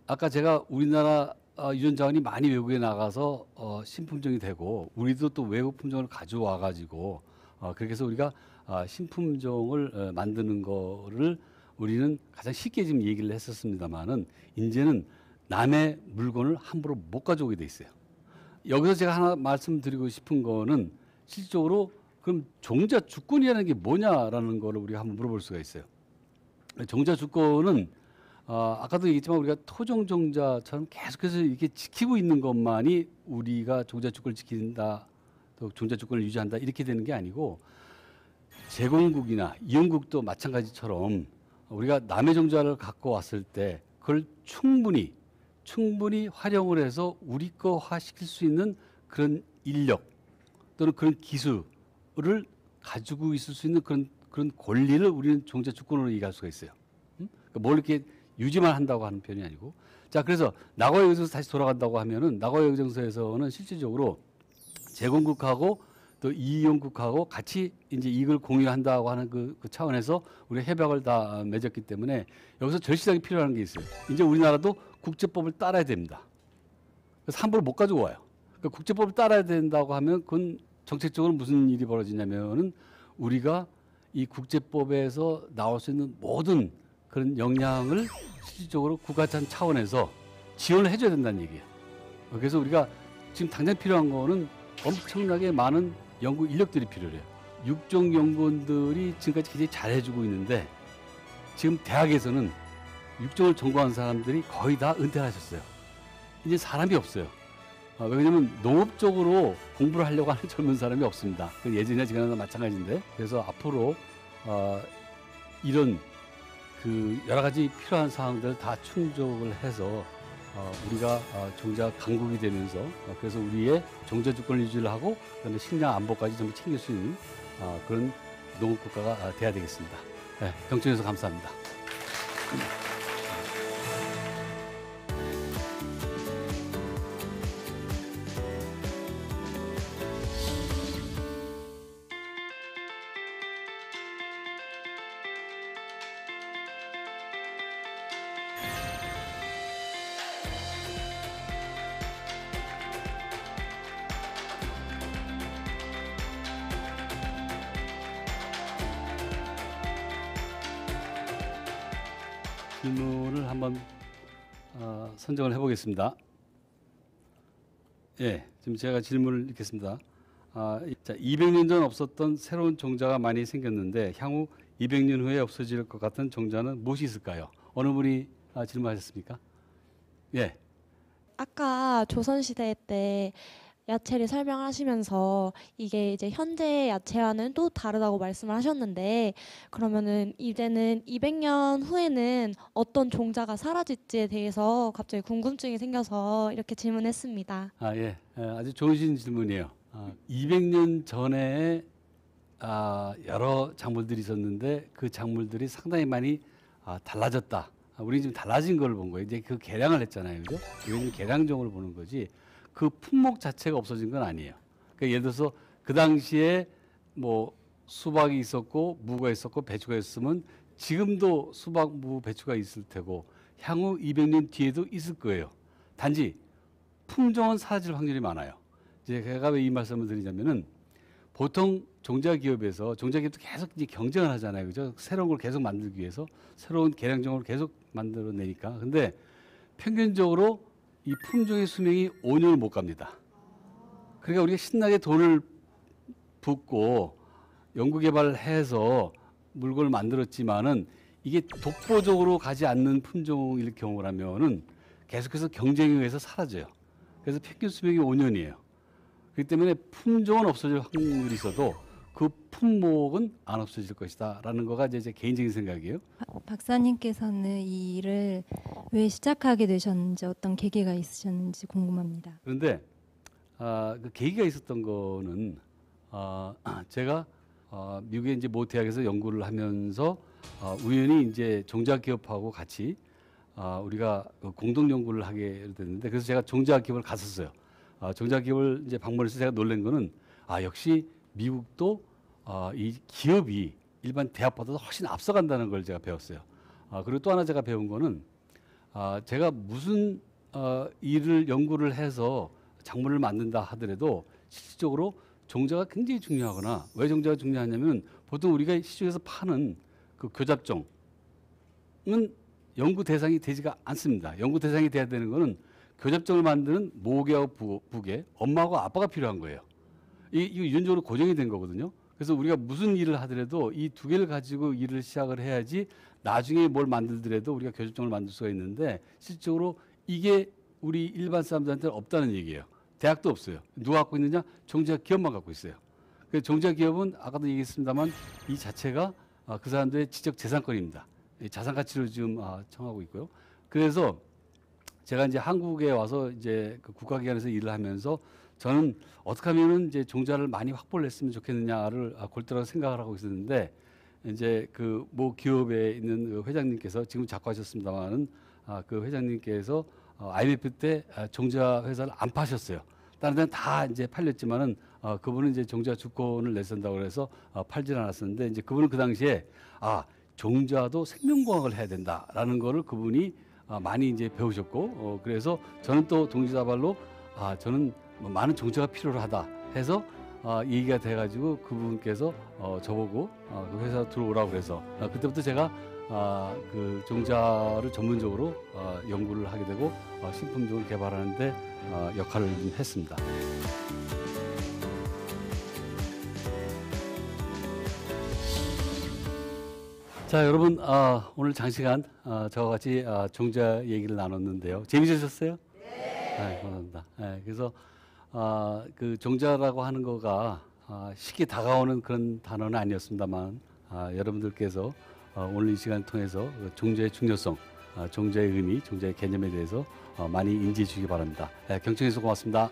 아까 제가 우리나라 유전자원이 많이 외국에 나가서 신품종이 되고, 우리도 또 외국 품종을 가져와 가지고 그렇게 해서 우리가 신품종을 만드는 거를 우리는 가장 쉽게 지금 얘기를 했었습니다만은, 이제는 남의 물건을 함부로 못 가져오게 돼 있어요. 여기서 제가 하나 말씀드리고 싶은 거는 실질적으로 그럼 종자 주권이라는 게 뭐냐라는 거를 우리가 한번 물어볼 수가 있어요. 종자 주권은 아까도 얘기했지만 우리가 토종 종자처럼 계속해서 이렇게 지키고 있는 것만이 우리가 종자 주권을 지킨다, 또 종자 주권을 유지한다, 이렇게 되는 게 아니고, 제공국이나 이용국도 마찬가지처럼 우리가 남의 종자를 갖고 왔을 때 그걸 충분히 활용을 해서 우리 거화 시킬 수 있는 그런 인력 또는 그런 기술을 가지고 있을 수 있는 그런 권리를 우리는 종자 주권으로 얘기할 수가 있어요. 그러니까 뭘 이렇게 유지만 한다고 하는 편이 아니고. 자, 그래서 나고야 의정서 다시 돌아간다고 하면은, 나고야 의정서에서는 실질적으로 제공국하고 또 이용국하고 같이 이제 이익을 공유한다고 하는 그 차원에서 우리 협약을 다 맺었기 때문에 여기서 절실하게 필요한 게 있어요. 이제 우리나라도 국제법을 따라야 됩니다. 그래서 함부로 못 가지고 와요. 그러니까 국제법을 따라야 된다고 하면 그건 정책적으로 무슨 일이 벌어지냐면은, 우리가 이 국제법에서 나올 수 있는 모든 그런 역량을 실질적으로 국가 차원에서 지원을 해줘야 된다는 얘기예요. 그래서 우리가 지금 당장 필요한 거는 엄청나게 많은 연구 인력들이 필요해요. 육종 연구원들이 지금까지 굉장히 잘해주고 있는데, 지금 대학에서는 육종을 전공한 사람들이 거의 다 은퇴를 하셨어요. 이제 사람이 없어요. 왜냐하면 농업적으로 공부를 하려고 하는 젊은 사람이 없습니다. 예전이나 지금이나 마찬가지인데, 그래서 앞으로 이런 그 여러 가지 필요한 사항들을 다 충족을 해서 우리가 종자 강국이 되면서, 그래서 우리의 종자 주권을 유지를 하고 그다음에 식량 안보까지 전부 챙길 수 있는 그런 농업 국가가 돼야 되겠습니다. 네, 경청해 주셔서 감사합니다. 질문을 한번 선정을 해보겠습니다. 예, 지금 제가 질문을 읽겠습니다. 자, 200년 전 없었던 새로운 종자가 많이 생겼는데 향후 200년 후에 없어질 것 같은 종자는 무엇이 있을까요? 어느 분이 질문하셨습니까? 예. 아까 조선시대 때 야채를 설명하시면서 이게 이제 현재 야채와는 또 다르다고 말씀을 하셨는데 그러면은 이제는 200년 후에는 어떤 종자가 사라질지에 대해서 갑자기 궁금증이 생겨서 이렇게 질문했습니다. 예. 아주 좋으신 질문이에요. 200년 전에 여러 작물들이 있었는데 그 작물들이 상당히 많이 달라졌다. 우리 지금 달라진 걸 본 거예요. 이제 그 개량을 했잖아요, 그죠? 이건 개량종을 보는 거지. 그 품목 자체가 없어진 건 아니에요. 그러니까 예를 들어서 그 당시에 뭐 수박이 있었고 무가 있었고 배추가 있었으면 지금도 수박, 무, 배추가 있을 테고 향후 200년 뒤에도 있을 거예요. 단지 품종은 사라질 확률이 많아요. 이제 제가 왜 이 말씀을 드리냐면은 보통 종자기업에서 종자기업도 계속 이제 경쟁을 하잖아요, 그죠? 새로운 걸 계속 만들기 위해서 새로운 개량종을 계속 만들어내니까. 근데 평균적으로 이 품종의 수명이 5년을 못 갑니다. 그러니까 우리가 신나게 돈을 붓고 연구개발을 해서 물건을 만들었지만은 이게 독보적으로 가지 않는 품종일 경우라면은 계속해서 경쟁에 의해서 사라져요. 그래서 평균 수명이 5년이에요. 그렇기 때문에 품종은 없어질 확률이 있어도 그 품목은 안 없어질 것이다라는 거가 이제 제 개인적인 생각이에요. 박사님께서는 이 일을 왜 시작하게 되셨는지 어떤 계기가 있으셨는지 궁금합니다. 그런데 그 계기가 있었던 거는 제가 미국의 이제 모 대학에서 연구를 하면서 우연히 이제 종자기업하고 같이 우리가 공동 연구를 하게 됐는데 그래서 제가 종자기업을 갔었어요. 종자기업을 이제 방문해서 제가 놀란 거는 역시 미국도 이 기업이 일반 대학보다 훨씬 앞서간다는 걸 제가 배웠어요. 그리고 또 하나 제가 배운 거는 제가 무슨 일을 연구를 해서 작물을 만든다 하더라도 실질적으로 종자가 굉장히 중요하거나 왜 종자가 중요하냐면 보통 우리가 시중에서 파는 그 교잡종은 연구 대상이 되지가 않습니다. 연구 대상이 돼야 되는 거는 교잡종을 만드는 모계하고 부계, 엄마하고 아빠가 필요한 거예요. 이거 유전적으로 고정이 된 거거든요. 그래서 우리가 무슨 일을 하더라도 이 두 개를 가지고 일을 시작을 해야지 나중에 뭘 만들더라도 우리가 교잡종을 만들 수가 있는데 실질적으로 이게 우리 일반 사람들한테는 없다는 얘기예요. 대학도 없어요. 누가 갖고 있느냐? 종자기업만 갖고 있어요. 그 종자기업은 아까도 얘기했습니다만 이 자체가 그 사람들의 지적 재산권입니다. 자산 가치를 지금 청하고 있고요. 그래서 제가 이제 한국에 와서 이제 그 국가기관에서 일을 하면서 저는 어떻게 하면은 이제 종자를 많이 확보를 했으면 좋겠느냐를 골똘하게 생각을 하고 있었는데 이제 그 모 기업에 있는 그 회장님께서 지금 작고하셨습니다만은 그 회장님께서 IMF 때 종자 회사를 안 파셨어요. 다른 데는 다 이제 팔렸지만은 그분은 이제 종자 주권을 내선다고 그래서 팔질 않았었는데 이제 그분은 그 당시에 종자도 생명공학을 해야 된다라는 거를 그분이 많이 이제 배우셨고 그래서 저는 또 동시다발로 저는 많은 종자가 필요하다 해서 얘기가 돼가지고 그분께서 저보고 그 회사 들어오라고 그래서 그때부터 제가 그 종자를 전문적으로 연구를 하게 되고 신품종을 개발하는데 역할을 좀 했습니다. 자, 여러분 오늘 장시간 저와 같이 종자 얘기를 나눴는데요. 재미있으셨어요? 네. 감사합니다. 네, 그래서 그 종자라고 하는 거가 쉽게 다가오는 그런 단어는 아니었습니다만 여러분들께서 오늘 이 시간을 통해서 그 종자의 중요성, 종자의 의미, 종자의 개념에 대해서 많이 인지해 주시기 바랍니다. 경청해 주셔서 고맙습니다.